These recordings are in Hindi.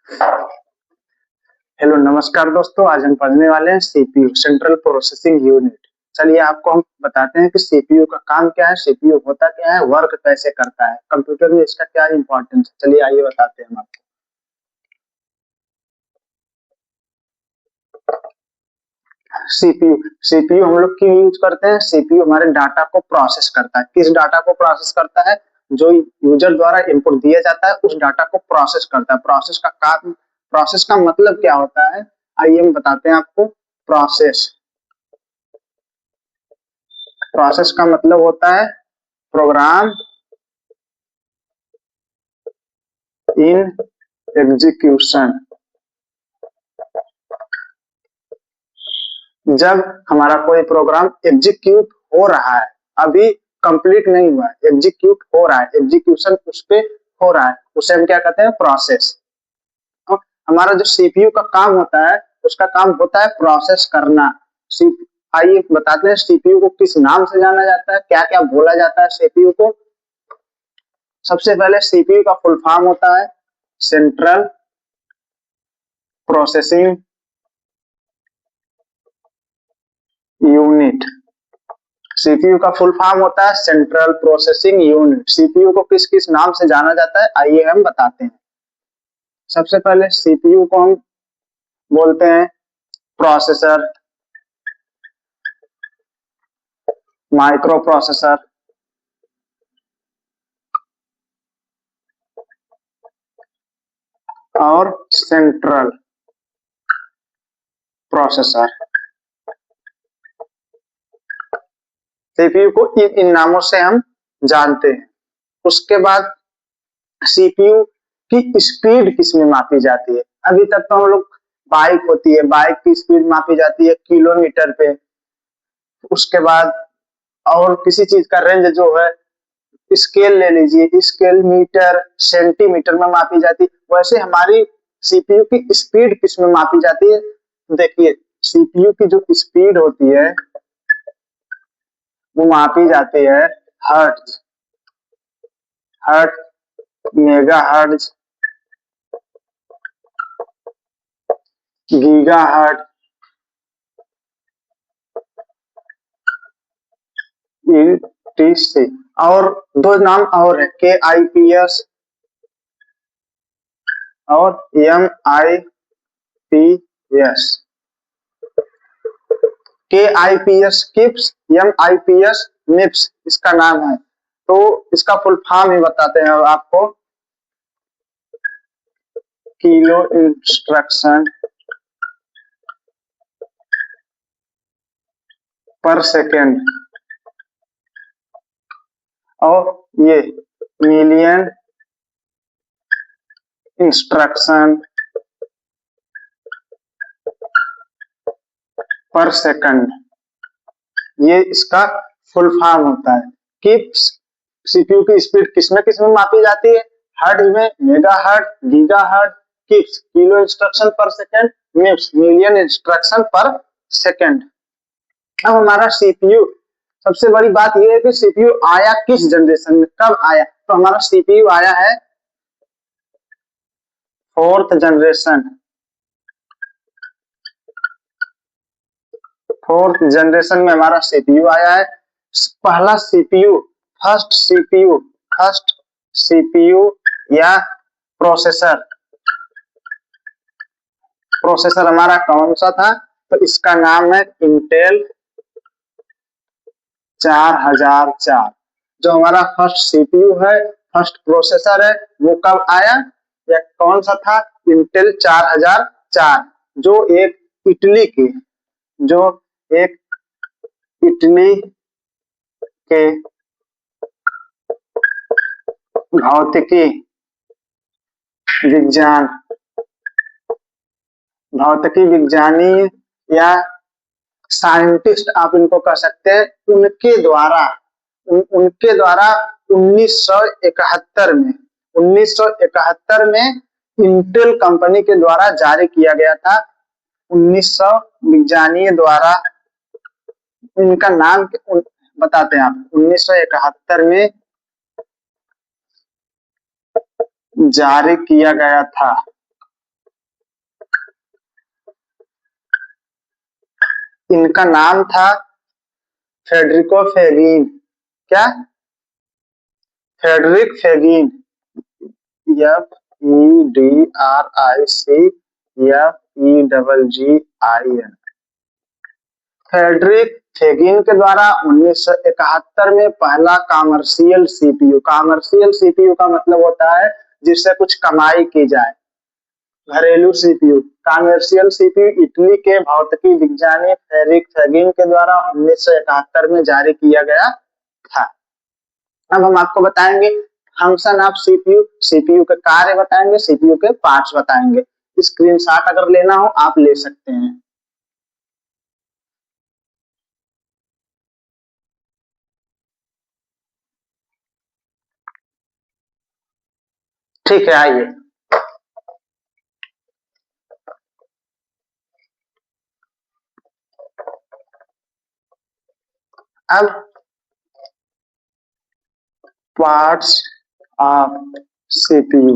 हेलो नमस्कार दोस्तों। आज हम पढ़ने वाले हैं सीपीयू सेंट्रल प्रोसेसिंग यूनिट। चलिए आपको हम बताते हैं कि सीपीयू का काम क्या है, सीपीयू होता क्या है, वर्क कैसे करता है, कंप्यूटर में इसका क्या इंपॉर्टेंस है। चलिए आइए बताते हैं हम आपको। सीपीयू सीपीयू हम लोग क्यों यूज करते हैं? सीपीयू हमारे डाटा को प्रोसेस करता है। किस डाटा को प्रोसेस करता है? जो यूजर द्वारा इनपुट दिया जाता है उस डाटा को प्रोसेस करता है। प्रोसेस का मतलब क्या होता है, आइए हम बताते हैं आपको। प्रोसेस प्रोसेस का मतलब होता है प्रोग्राम इन एग्जीक्यूशन। जब हमारा कोई प्रोग्राम एग्जीक्यूट हो रहा है, अभी कंप्लीट नहीं हुआ है, एग्जीक्यूट हो रहा है, एग्जीक्यूशन उस पे हो रहा है, उसे हम क्या कहते हैं? प्रोसेस। तो हमारा जो सीपीयू का काम होता है उसका काम होता है प्रोसेस करना। सी आइए बताते हैं सीपीयू को किस नाम से जाना जाता है, क्या क्या बोला जाता है सीपीयू को। सबसे पहले सीपीयू का फुल फॉर्म होता है सेंट्रल प्रोसेसिंग यूनिट। सीपीयू का फुल फॉर्म होता है सेंट्रल प्रोसेसिंग यूनिट। सीपीयू को किस किस नाम से जाना जाता है आइए हम बताते हैं। सबसे पहले सीपीयू को हम बोलते हैं प्रोसेसर, माइक्रो प्रोसेसर और सेंट्रल प्रोसेसर। सीपीयू को इन नामों से हम जानते हैं। उसके बाद सीपीयू की स्पीड किसमें मापी जाती है? अभी तक तो हम लोग बाइक होती है, बाइक की स्पीड मापी जाती है किलोमीटर पे। उसके बाद और किसी चीज का रेंज जो है, स्केल ले लीजिए, स्केल मीटर सेंटीमीटर में मापी जाती है। वैसे हमारी सीपीयू की स्पीड किस में मापी जाती है? देखिए, सीपीयू की जो स्पीड होती है वो मापी जाती है hertz, hertz, megahertz, gigahertz, ETC. और दो नाम और है, के आई पी एस और M I P S. K I P S KIPS, M I P S MIPS इसका नाम है। तो इसका फुल फॉर्म ही बताते हैं अब आपको। किलो इंस्ट्रक्शन पर सेकेंड और ये मिलियन इंस्ट्रक्शन पर सेकंड, ये इसका फुल फॉर्म होता है। कि सीपीयू की स्पीड किसमें मापी जाती है? हर्ट्ज में, megahertz, gigahertz, KIPS kilo instruction per second, MIPS million instruction per second. अब हमारा सीपीयू, सबसे बड़ी बात यह है कि सीपीयू आया किस जनरेशन में, कब आया? तो हमारा सीपीयू आया है फोर्थ जनरेशन। फोर्थ जनरेशन में हमारा सीपीयू आया है। पहला CPU, first CPU, first CPU या प्रोसेसर, प्रोसेसर हमारा कौन सा था? तो इसका नाम है इंटेल 4004। जो हमारा फर्स्ट सीपीयू है, फर्स्ट प्रोसेसर है, वो कब आया या कौन सा था? इंटेल 4004। जो एक इटली की, जो एक इटली के भौतिकी विज्ञान, भौतिकी विज्ञानी या साइंटिस्ट आप इनको कह सकते हैं, उनके द्वारा 1971 में 1971 में इंटेल कंपनी के द्वारा जारी किया गया था। 1900 विज्ञानी द्वारा, इनका नाम बताते हैं आप। 1971 में जारी किया गया था इनका नाम था फेडरिको फेगिन। क्या? फेडरिक फेगिन। FEDRICFEGGIN। फेडरिक फेगिन के द्वारा 1971 में पहला कॉमर्शियल सीपीयू का मतलब होता है जिससे कुछ कमाई की जाए। घरेलू सीपीयू। कॉमर्शियल सीपीयू इटली के भौतिकी विज्ञानी फेडरिक फेगिन के द्वारा 1971 में जारी किया गया था। अब हम आपको बताएंगे फंक्शन ऑफ सीपीयू, सीपीयू के कार्य बताएंगे, सीपीयू के पार्ट्स बताएंगे। स्क्रीनशॉट अगर लेना हो आप ले सकते हैं। ठीक है, आइए। अब पार्ट्स ऑफ सीपीयू,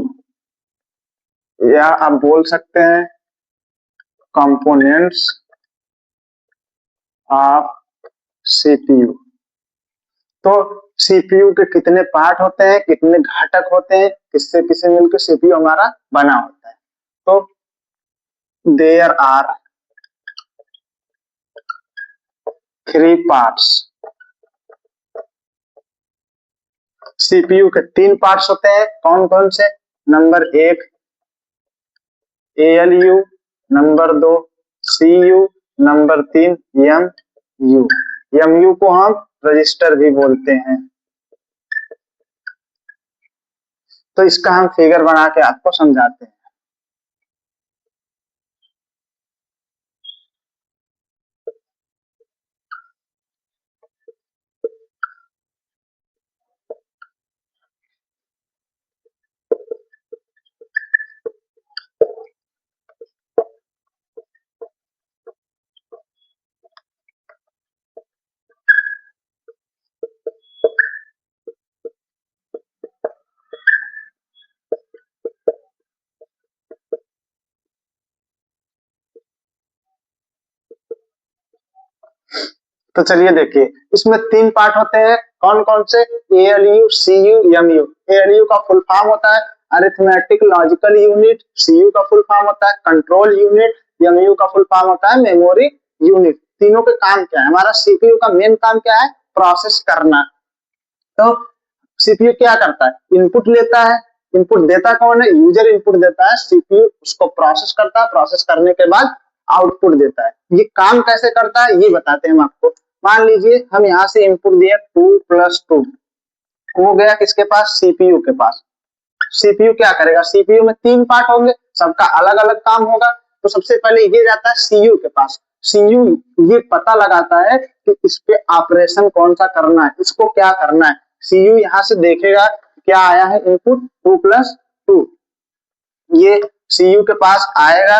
या आप बोल सकते हैं कंपोनेंट्स ऑफ सीपीयू। तो सीपीयू के कितने पार्ट होते हैं, कितने घटक होते हैं, किससे किससे मिलकर सीपीयू हमारा बना होता है। तो देयर आर 3 पार्ट्स। सीपीयू के 3 पार्ट्स होते हैं। कौन कौन से? Number 1 ALU, number 2 CU, number 3 MU. MU को हम रजिस्टर भी बोलते हैं। तो इसका हम फिगर बना के आपको समझाते हैं। तो चलिए देखिए, इसमें 3 पार्ट होते हैं। कौन कौन से? ALU, CU, MU. एएलयू का फुल फॉर्म होता है अरिथमेटिक लॉजिकल यूनिट, सीयू का फुल फॉर्म होता है कंट्रोल यूनिट, एमयू का फुल फॉर्म होता है मेमोरी यूनिट। तीनों के काम क्या है? हमारा सीपीयू का मेन काम क्या है? प्रोसेस करना। तो सीपीयू क्या करता है? इनपुट लेता है। इनपुट देता कौन है? यूजर इनपुट देता है, सीपीयू उसको प्रोसेस करता है, प्रोसेस करने के बाद आउटपुट देता है। ये काम कैसे करता है ये बताते हैं हम आपको। मान लीजिए हम यहाँ से इनपुट दिया 2+2, वो गया किसके पास? सीपीयू के पास। सीपीयू क्या करेगा? सीपीयू में 3 पार्ट होंगे, सबका अलग अलग काम होगा। तो सबसे पहले ये जाता है सीयू के पास। सीयू ये पता लगाता है कि इस पे ऑपरेशन कौन सा करना है, इसको क्या करना है। सीयू यहाँ से देखेगा क्या आया है इनपुट 2+2, ये सीयू के पास आएगा।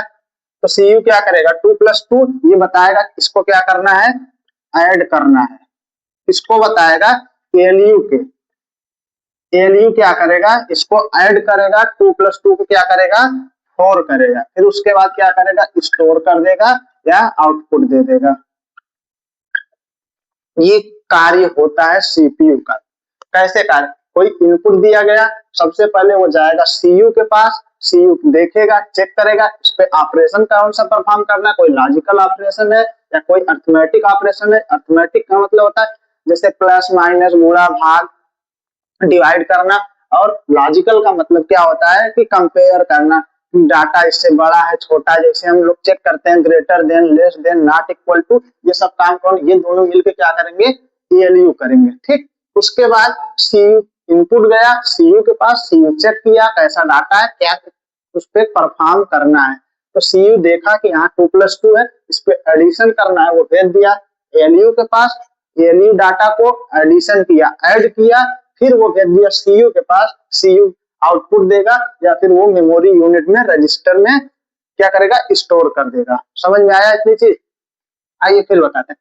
तो सीयू क्या करेगा? 2+2 ये बताएगा इसको क्या करना है? ऐड करना है। इसको बताएगा एलयू के। एलयू क्या करेगा? इसको ऐड करेगा, 2+2 को क्या करेगा? 4 करेगा। फिर उसके बाद क्या करेगा? स्टोर कर देगा या आउटपुट दे देगा। ये कार्य होता है सीपीयू का। कैसे कार्य? कोई इनपुट दिया गया, सबसे पहले वो जाएगा सीयू के पास। सीयू देखेगा, चेक करेगा इस पे ऑपरेशन कौन सा परफॉर्म करना है, कोई लॉजिकल ऑपरेशन है या कोई अरिथमेटिक ऑपरेशन है। अरिथमेटिक का मतलब होता है जैसे प्लस माइनस, गुणा भाग, डिवाइड करना। और लॉजिकल का मतलब क्या होता है कि कंपेयर करना, डाटा इससे बड़ा है छोटा, जैसे हम लोग चेक करते हैं greater than, less than, not equal to. ये सब काम कौन? ये दोनों मिलकर क्या करेंगे? एलयू करेंगे। ठीक, उसके बाद सीयू इनपुट गया सीयू के पास, सीयू चेक किया कैसा डाटा है, क्या उस पर परफॉर्म करना है। तो सीयू देखा कि यहाँ 2+2 है, इस पे एडिशन करना है, वो भेज दिया एलयू के पास। एलयू डाटा को एडिशन किया, ऐड किया, फिर वो भेज दिया सीयू के पास। सीयू आउटपुट देगा या फिर वो मेमोरी यूनिट में रजिस्टर में क्या करेगा? स्टोर कर देगा। समझ में आया इतनी चीज? आइए फिर बताते हैं।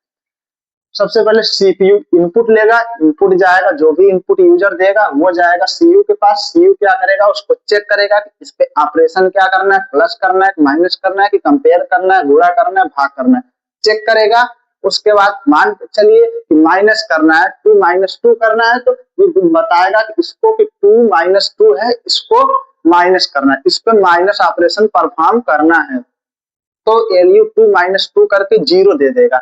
सबसे पहले सीपीयू इनपुट लेगा, इनपुट जाएगा, जो भी इनपुट यूजर देगा वो जाएगा सीयू के पास। सीयू क्या करेगा? उसको चेक करेगा कि इस पे ऑपरेशन क्या करना है, प्लस करना है, माइनस करना है, कि कंपेयर करना है, गुणा करना है, भाग करना है। चेक करेगा, उसके बाद मान के चलिए कि माइनस करना है, 2 माइनस 2 करना है, तो ये बताएगा कि इसको कि 2 माइनस 2 है, इसको माइनस करना है, इस पे माइनस ऑपरेशन परफॉर्म करना है। तो एलयू 2 माइनस 2 करके 0 दे देगा,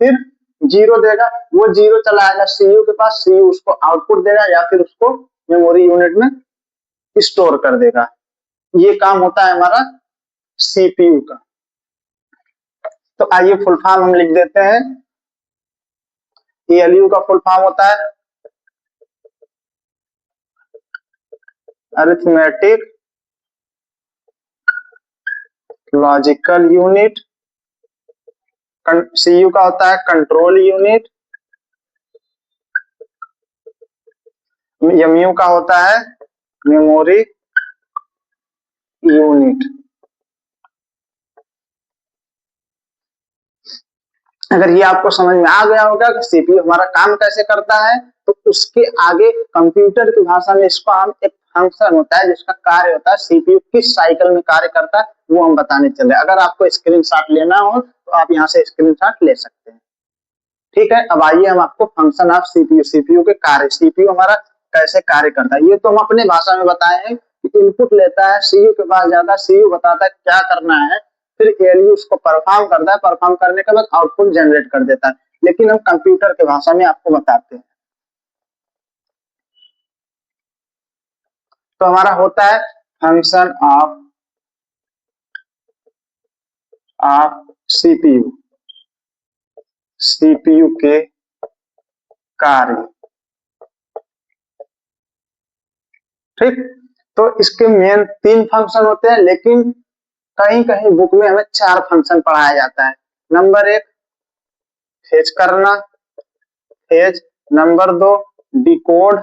फिर 0 देगा, वो 0 चला आएगा सीयू के पास, सीयू उसको आउटपुट देगा या फिर उसको मेमोरी यूनिट में स्टोर कर देगा। ये काम होता है हमारा सीपीयू का। तो आइए फुल फॉर्म हम लिख देते हैं। एलयू का फुल फॉर्म होता है अरिथमेटिक लॉजिकल यूनिट। सीयू का होता है कंट्रोल यूनिट। एमयू का होता है मेमोरी यूनिट। अगर ये आपको समझ में आ गया होगा कि सीपीयू हमारा काम कैसे करता है, तो उसके आगे कंप्यूटर की भाषा में इसको हम एक फंक्शन होता है जिसका कार्य होता है सीपीयू किस साइकिल में कार्य करता है, वो हम बताने चले। अगर आपको स्क्रीनशॉट लेना हो तो आप यहाँ से स्क्रीनशॉट ले सकते हैं। ठीक है, अब आइए हम आपको फंक्शन ऑफ सीपीयू, सीपीयू के कार्य, सीपीयू हमारा कैसे कार्य करता है, ये तो हम अपने भाषा में बताए हैं कि इनपुट लेता है, सीयू के पास जाता है, सीयू बताता है क्या करना है, फिर एलयू उसको परफॉर्म करता है, परफॉर्म करने के बाद आउटपुट जनरेट कर देता है। लेकिन हम कंप्यूटर के भाषा में आपको बताते हैं। तो हमारा होता है फंक्शन ऑफ सीपीयू, सीपीयू के कार्य। ठीक, तो इसके मेन 3 फंक्शन होते हैं, लेकिन कहीं कहीं बुक में हमें 4 फंक्शन पढ़ाया जाता है। नंबर 1 फेच करना, fetch. Number 2 decode.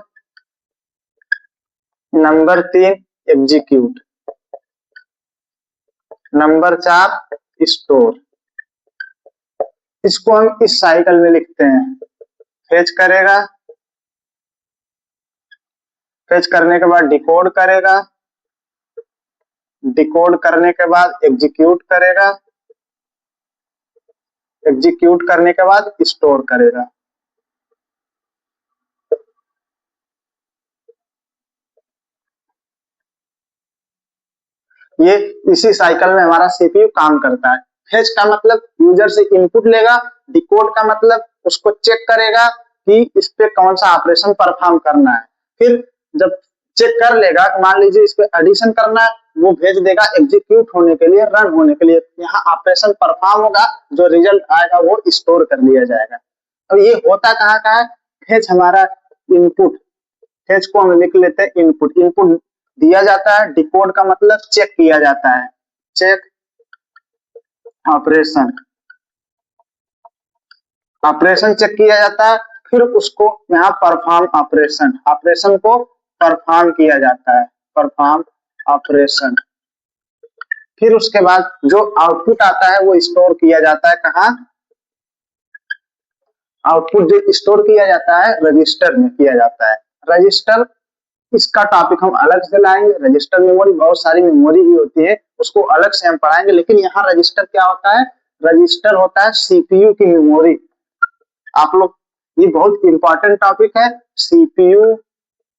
Number 3 execute. Number 4 store. इसको हम इस साइकिल में लिखते हैं। फेच करेगा, फेच करने के बाद डिकोड करेगा, डिकोड करने के बाद एग्जीक्यूट करेगा, एग्जीक्यूट करने के बाद स्टोर करेगा। ये इसी साइकिल में हमारा सीपीयू काम करता है। फेच का मतलब यूजर से इनपुट लेगा, डिकोड का मतलब उसको चेक करेगा कि इस पे कौन सा ऑपरेशन परफॉर्म करना है, फिर जब चेक कर लेगा, मान लीजिए इस पे एडिशन करना है, वो भेज देगा एग्जीक्यूट होने के लिए, रन होने के लिए। यहाँ ऑपरेशन परफॉर्म होगा, जो रिजल्ट आएगा वो स्टोर कर लिया जाएगा। अब ये होता कहाँ का है, फेच हमारा इनपुट, फेच को हम लिख लेते हैं इनपुट। इनपुट दिया जाता है, डिकोड का मतलब चेक किया जाता है, चेक ऑपरेशन, ऑपरेशन चेक किया जाता है, फिर उसको यहाँ परफॉर्म ऑपरेशन, ऑपरेशन को परफॉर्म किया जाता है, परफॉर्म ऑपरेशन। फिर उसके बाद जो आउटपुट आता है वो स्टोर किया जाता है, कहाँ, आउटपुट जो स्टोर किया जाता है रजिस्टर में किया जाता है। रजिस्टर, इसका टॉपिक हम अलग से लाएंगे। रजिस्टर मेमोरी, बहुत सारी मेमोरी भी होती है, उसको अलग से हम पढ़ाएंगे। लेकिन यहाँ रजिस्टर क्या होता है, रजिस्टर होता है सीपीयू की मेमोरी। आप लोग, ये बहुत इंपॉर्टेंट टॉपिक है, सीपीयू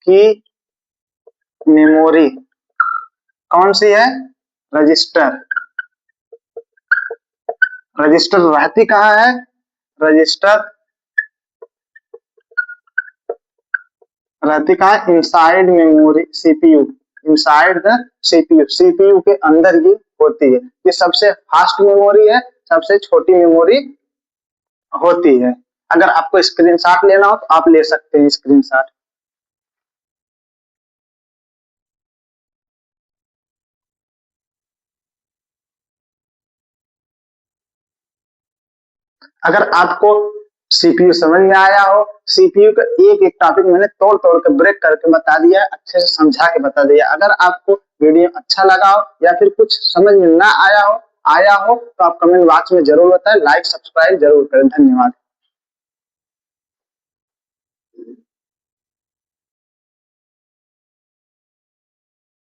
की मेमोरी कौन सी है, रजिस्टर। रजिस्टर रहती कहाँ है, रजिस्टर रहती कहाँ है, inside memory CPU, inside the CPU, CPU के अंदर ही होती है। ये सबसे फास्ट मेमोरी है, सबसे छोटी मेमोरी होती है। अगर आपको स्क्रीनशॉट लेना हो तो आप ले सकते हैं स्क्रीनशॉट। अगर आपको सीपीयू समझ में आया हो, सीपीयू का एक एक टॉपिक मैंने तोड़ तोड़ के ब्रेक करके बता दिया, अच्छे से समझा के बता दिया। अगर आपको वीडियो अच्छा लगा हो या फिर कुछ समझ में ना आया हो तो आप कमेंट बॉक्स में जरूर बताएं, लाइक सब्सक्राइब जरूर करें। धन्यवाद।